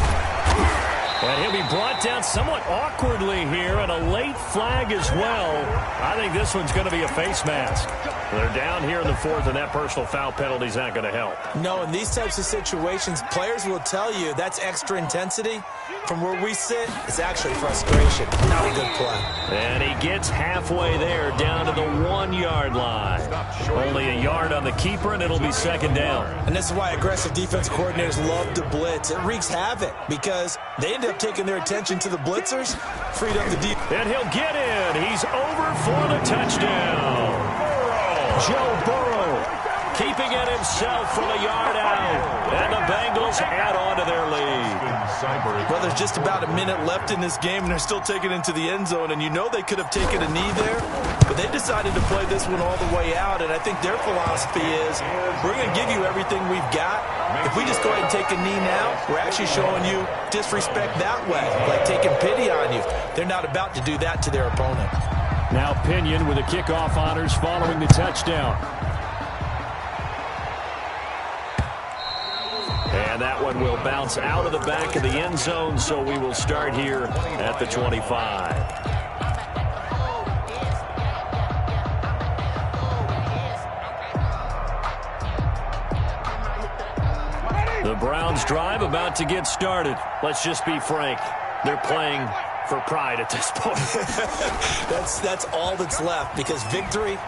[SPEAKER 1] And he'll be brought down somewhat awkwardly here, and a late flag as well. I think this one's going to be a face mask. They're down here in the 4th, and that personal foul penalty is not going to help.
[SPEAKER 3] No, in these types of situations, players will tell you that's extra intensity. From where we sit, it's actually frustration. Not a good play.
[SPEAKER 1] And he gets halfway there, down to the 1-yard line. Only a yard on the keeper, and it'll be 2nd down.
[SPEAKER 3] And this is why aggressive defense coordinators love to blitz. It wreaks havoc because they end up taking their attention to the blitzers, freed up the deep.
[SPEAKER 1] And he'll get in. He's over for the touchdown. Joe Burrow keeping it himself from a yard out. And the Bengals add on to their lead.
[SPEAKER 3] Well, there's just about a minute left in this game, and they're still taking it into the end zone. And you know they could have taken a knee there, but they decided to play this one all the way out. And I think their philosophy is, we're going to give you everything we've got. If we just go ahead and take a knee now, we're actually showing you disrespect that way, like taking pity on you. They're not about to do that to their opponent.
[SPEAKER 1] Now Pinion with the kickoff honors following the touchdown. And that one will bounce out of the back of the end zone, so we will start here at the 25. The Browns drive about to get started. Let's just be frank. They're playing for pride at this point.
[SPEAKER 3] That's all that's left, because victory,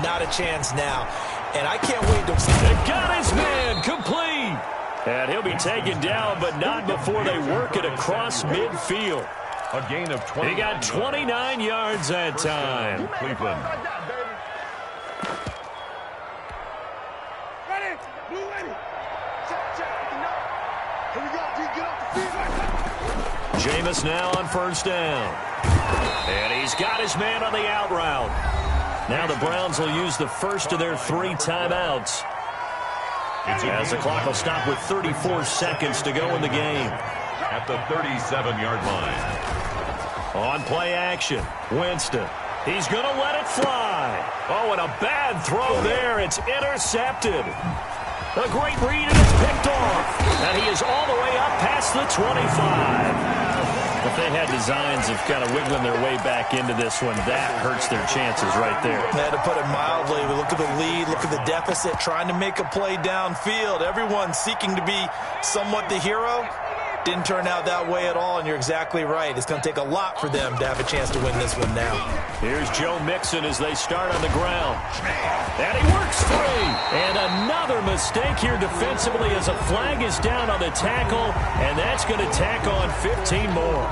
[SPEAKER 3] not a chance now. And I can't wait to...
[SPEAKER 1] They got his man complete. And he'll be taken down, but not before they work it across midfield.
[SPEAKER 2] A gain of 20.
[SPEAKER 1] He got 29 yards that time.
[SPEAKER 2] Cleveland.
[SPEAKER 5] Ready? Blue ready. Check. Here we go. Get off the field.
[SPEAKER 1] Jameis now on first down. And he's got his man on the out route. Now the Browns will use the first of their 3 timeouts, as the clock will stop with 34 seconds to go in the game.
[SPEAKER 2] At the 37-yard line.
[SPEAKER 1] On play action, Winston. He's going to let it fly. Oh, and a bad throw there. It's intercepted. A great read, and it's picked off. And he is all the way up past the 25. If they had designs of kind of wiggling their way back into this one, that hurts their chances right there.
[SPEAKER 3] To put it mildly, we look at the lead, look at the deficit, trying to make a play downfield. Everyone seeking to be somewhat the hero. Didn't turn out that way at all, and you're exactly right. It's going to take a lot for them to have a chance to win this one now.
[SPEAKER 1] Here's Joe Mixon as they start on the ground. And he works free. And another mistake here defensively as a flag is down on the tackle, and that's going to tack on 15 more.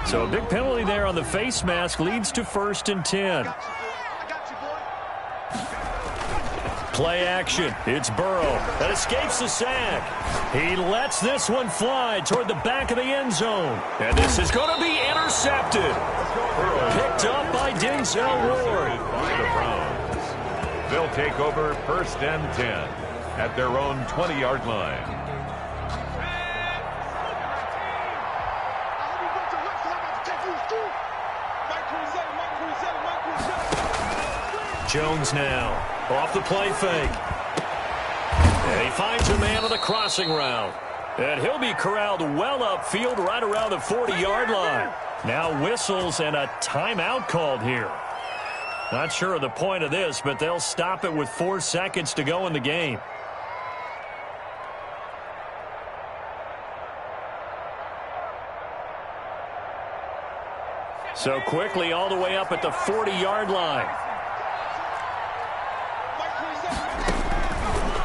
[SPEAKER 1] So a big penalty there on the face mask leads to 1st and 10. Play action. It's Burrow that escapes the sack. He lets this one fly toward the back of the end zone. And this is going to be intercepted. Picked up by Denzel Ward.
[SPEAKER 2] By the Browns. They'll take over 1st and 10 at their own 20-yard line.
[SPEAKER 1] Jones now. Off the play fake. And he finds a man on the crossing route. And he'll be corralled well upfield right around the 40-yard line. Now whistles and a timeout called here. Not sure of the point of this, but they'll stop it with 4 seconds to go in the game. So quickly all the way up at the 40-yard line.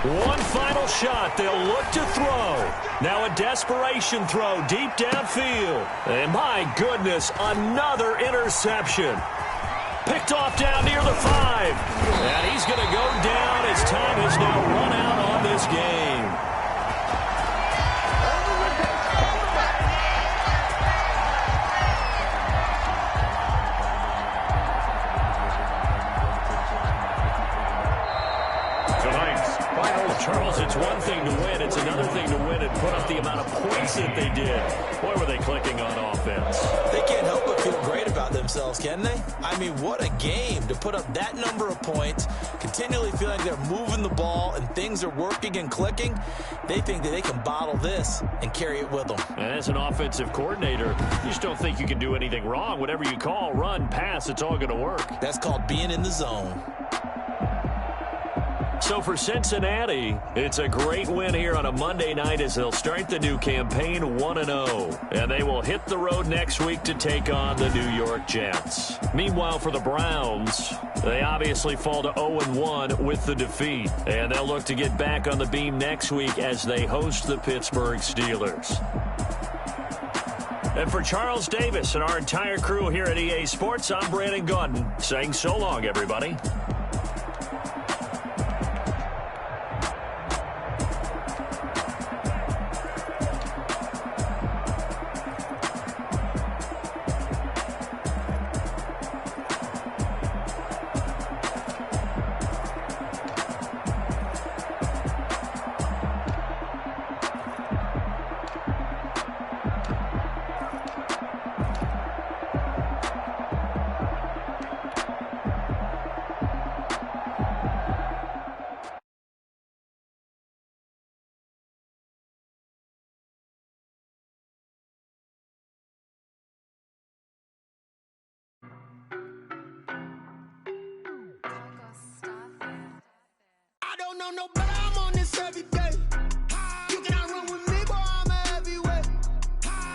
[SPEAKER 1] One final shot. They'll look to throw. Now a desperation throw deep downfield. And my goodness, another interception. Picked off down near the 5. And he's going to go down as time has now run out on this game. Charles, it's one thing to win. It's another thing to win and put up the amount of points that they did. Boy, were they clicking on offense.
[SPEAKER 3] They can't help but feel great about themselves, can they? I mean, what a game to put up that number of points, continually feeling like they're moving the ball and things are working and clicking. They think that they can bottle this and carry it with them.
[SPEAKER 1] And as an offensive coordinator, you just don't think you can do anything wrong. Whatever you call, run, pass, it's all going to work.
[SPEAKER 3] That's called being in the zone.
[SPEAKER 1] So for Cincinnati, it's a great win here on a Monday night as they'll start the new campaign 1-0. And they will hit the road next week to take on the New York Jets. Meanwhile, for the Browns, they obviously fall to 0-1 with the defeat. And they'll look to get back on the beam next week as they host the Pittsburgh Steelers. And for Charles Davis and our entire crew here at EA Sports, I'm Brandon Gaudin saying so long, everybody.
[SPEAKER 6] No, but I'm on this every day. You cannot run with me, boy, I'm a heavyweight.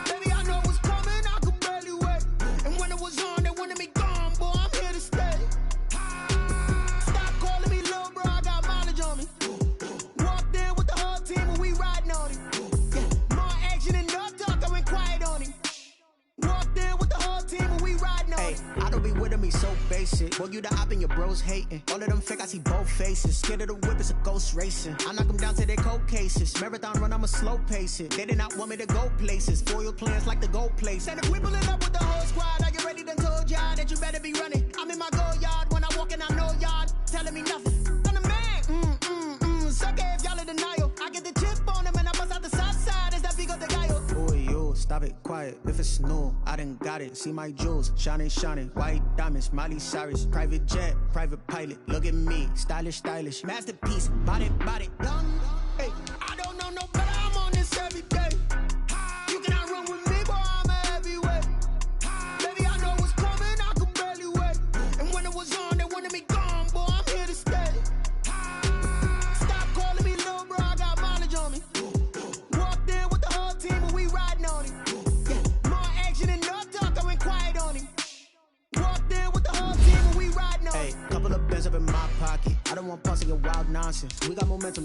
[SPEAKER 6] Baby, I know what's coming, I could barely wait. And when it was on, they wanted me gone, boy, I'm here to stay. Stop calling me little bro, I got mileage on me. Walked in with the whole team and we riding on it. Yeah, more action and no talk, I went quiet on him. Walked in with the whole team and we riding on it.
[SPEAKER 7] I don't be with him, he's so basic. Boy, you the op and your bros hating. All of them fake, I see both faces. Scared of the whip, it's a ghost racing. I knock them down to their cold cases. Marathon run, I'ma slow pace it. They did not want me to go places. Foil plans like the gold place. And if we pulling up with the whole squad, are you ready? Done told y'all that you better be running. I'm in my go yard. When I walk in, I know y'all telling me nothing. I'm the man. Suck it if y'all in denial. I get the chip on them and I bust out the south side. Is that Vigo the guy? Oh, yo, stop it, quiet. If it's new, I done got it. See my jewels, shining, shining. White diamonds, Miley Cyrus. Private jet, private pilot. Look at me, stylish, stylish. Masterpiece, body, done.
[SPEAKER 6] Hey, I don't know no better, I'm on this every day. You cannot run with me, boy, I'm a heavyweight. Baby, I know what's coming, I could barely wait. And when it was on, they wanted me gone, boy, I'm here to stay. Stop calling me little bro, I got mileage on me. Walked in with the whole team and we riding on it. Yeah, more action and no talk, I went quiet on him. Walked in with the whole team and we riding on it.
[SPEAKER 7] Hey, couple of bands up in my pocket. I don't want pussy and wild nonsense. We got momentum.